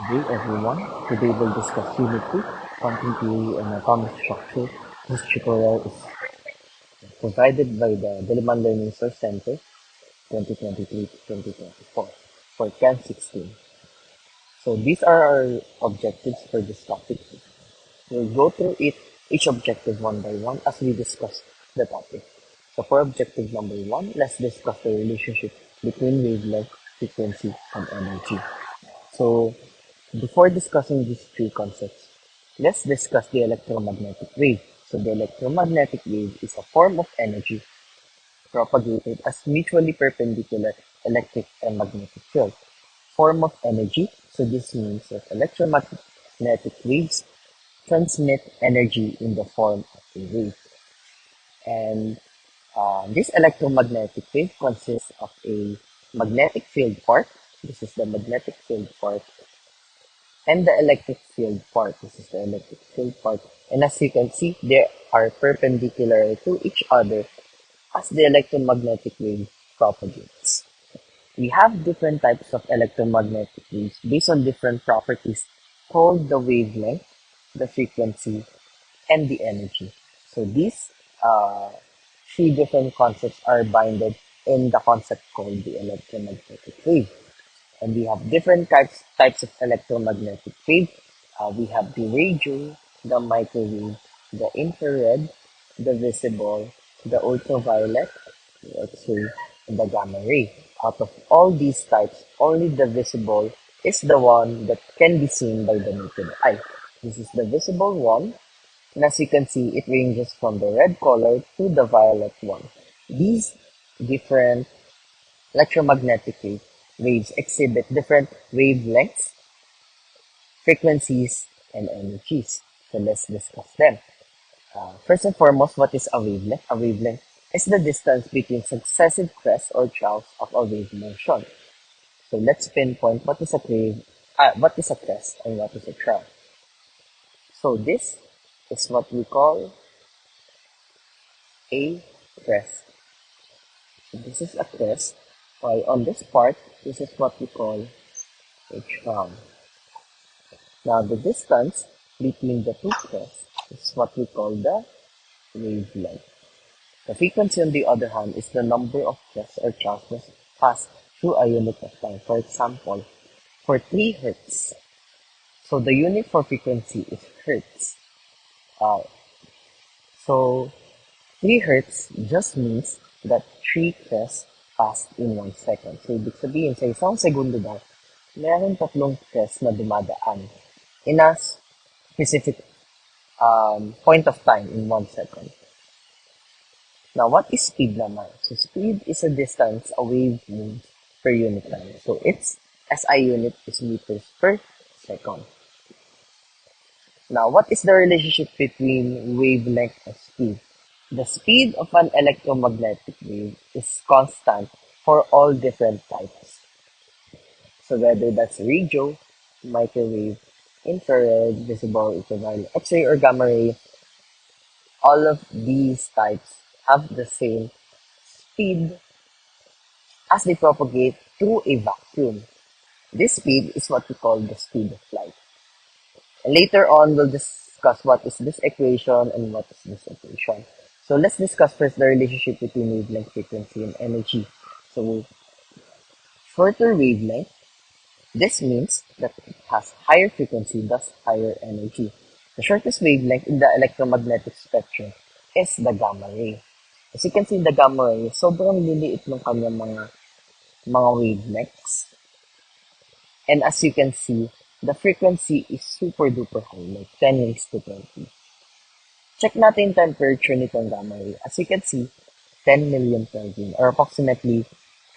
Today, everyone. Today we'll discuss Unit 2, Quantum Theory and Atomic Structure. This tutorial is provided by the Diliman Learning Source Center 2023 to 2024 for Chem 16. So these are our objectives for this topic. We'll go through each objective one by one as we discuss the topic. So for objective number 1, let's discuss the relationship between wavelength, frequency, and energy. So before discussing these three concepts, let's discuss the electromagnetic wave. So the electromagnetic wave is a form of energy propagated as mutually perpendicular electric and magnetic field. Form of energy, so this means that electromagnetic waves transmit energy in the form of a wave. And this electromagnetic wave consists of a magnetic field part. This is the magnetic field part and the electric field part. This is the electric field part. And as you can see, they are perpendicular to each other as the electromagnetic wave propagates. We have different types of electromagnetic waves based on different properties called the wavelength, the frequency, and the energy. So these uh, three different concepts are bounded in the concept called the electromagnetic wave. And we have different types of electromagnetic wave. We have the radio, the microwave, the infrared, the visible, the ultraviolet, the X-ray, and the gamma ray. Out of all these types, only the visible is the one that can be seen by the naked eye. This is the visible one, and as you can see, it ranges from the red color to the violet one. These different electromagnetic waves exhibit different wavelengths, frequencies, and energies. So let's discuss them. First and foremost, what is a wavelength? A wavelength is the distance between successive crests or troughs of a wave motion. So let's pinpoint what is a crest and what is a trough. So this is what we call a crest. So this is a crest, while on this part, this is what we call a trough. Now the distance between the two crests is what we call the wavelength. The frequency, on the other hand, is the number of crests or troughs that pass through a unit of time. For example, for 3 hertz, so the unit for frequency is hertz. Uh, so 3 hertz just means that 3 crests passed in 1 second. So ibig sabihin, sa isang segundo daw, meron 3 crests na dumadaan in a specific point of time in 1 second. Now, what is speed naman? So, speed is a distance a wave moves per unit time. So, its SI unit is meters per second. Now, what is the relationship between wavelength and speed? The speed of an electromagnetic wave is constant for all different types. So, whether that's radio, microwave, infrared, visible, ultraviolet, X-ray, or gamma ray, all of these types have the same speed as they propagate through a vacuum. This speed is what we call the speed of light. And later on, we'll discuss what is this equation and what is this equation. So let's discuss first the relationship between wavelength, frequency, and energy. So shorter wavelength, this means that it has higher frequency, thus higher energy. The shortest wavelength in the electromagnetic spectrum is the gamma ray. As you can see, the gamma ray, sobrang liliit ng kanyang mga wavelengths. And as you can see, the frequency is super duper high, like 10 raised to 20. Check natin temperature nitong gamma ray. As you can see, 10 million Kelvin or approximately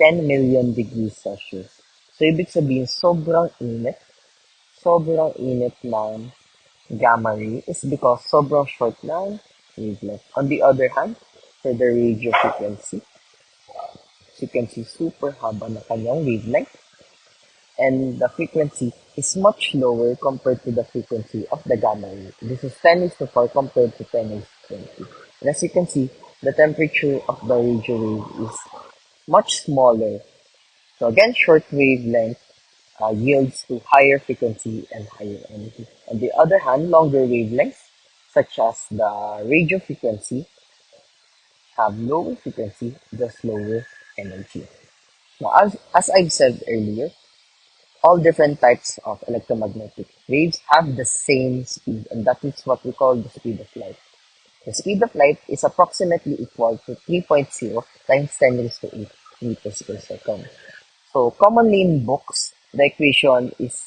10 million degrees Celsius. So, ibig sabihin, sobrang init ng gamma ray is because sobrang short ng wavelength. On the other hand, for the radio frequency, as you can see, super haba na kanyang wavelength. And the frequency is much lower compared to the frequency of the gamma ray. This is 10 is to 4 compared to 10 is to 20. And as you can see, the temperature of the radio wave is much smaller. So again, short wavelength yields to higher frequency and higher energy. On the other hand, longer wavelengths, such as the radio frequency, have lower frequency, thus lower energy. Now, as I've said earlier, all different types of electromagnetic waves have the same speed, and that is what we call the speed of light. The speed of light is approximately equal to 3.0 times 10 raised to 8 meters per second. So commonly in books, the equation is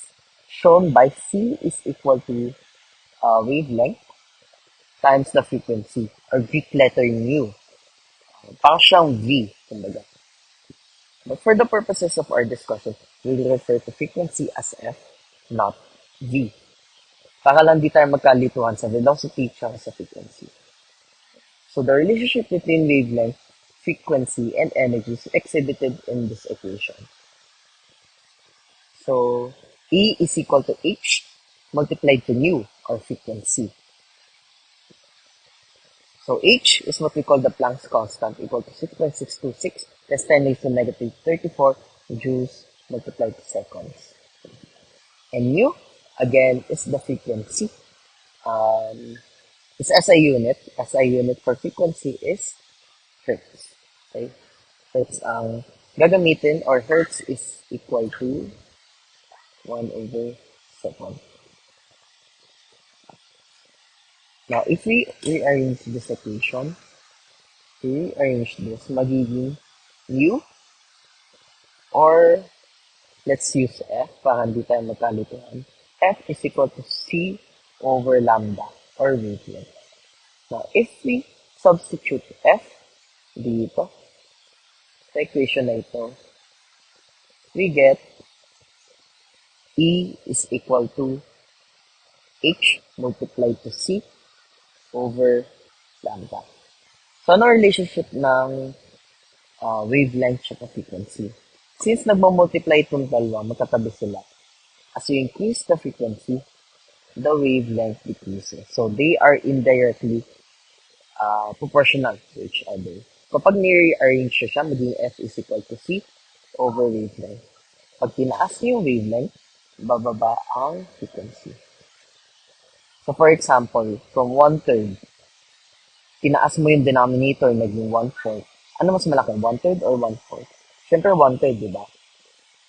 shown by C is equal to wavelength times the frequency, or Greek letter mu. Parang siyang V, kumbaga. But for the purposes of our discussion, we will refer to frequency as F, not V. Para lang di tayo magkalituhan sa velocity at sa frequency. So the relationship between wavelength, frequency, and energy is exhibited in this equation. So E is equal to H multiplied to nu, or frequency. So H is what we call the Planck's constant, equal to 6.626 plus 10 raised to negative 34 joules multiplied to seconds. And nu, again, is the frequency. It's SI unit. SI unit for frequency is hertz. Okay? Hertz ang gagamitin, or hertz is equal to 1/second. Now, if we rearrange this equation, magiging u, or let's use f para hindi tayo magkalituhan. F is equal to c over lambda, or wavelength. Now, if we substitute f dito, sa equation na ito, we get E is equal to H multiplied to C over lambda. So, ano relationship ng wavelength at frequency? Since nagmamultiply itong dalawa, magkatabi sila. As you increase the frequency, the wavelength decreases. So, they are indirectly proportional to each other. Kapag ni-rearrange siya, maging F is equal to C over wavelength. Pag tinaas niyo yung wavelength, bababa ang frequency. So, for example, from 1/3, tinaas mo yung denominator, naging 1/4. Ano mas malaki, 1/3 or 1/4? Siyempre, 1/3, di ba?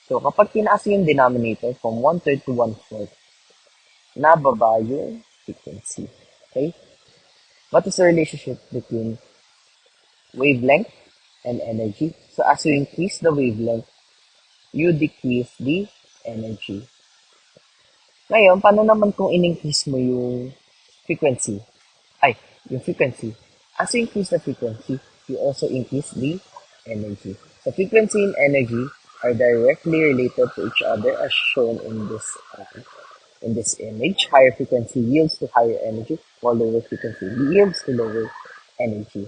So, kapag tinaas yung denominator from 1/3 to 1/4, nababa yung frequency. Okay? What is the relationship between wavelength and energy? So, as you increase the wavelength, you decrease the energy. Ngayon, paano naman kung in-increase mo yung frequency? Yung frequency. As you increase the frequency, you also increase the energy. So, frequency and energy are directly related to each other, as shown in this image. Higher frequency yields to higher energy, while lower frequency yields to lower energy.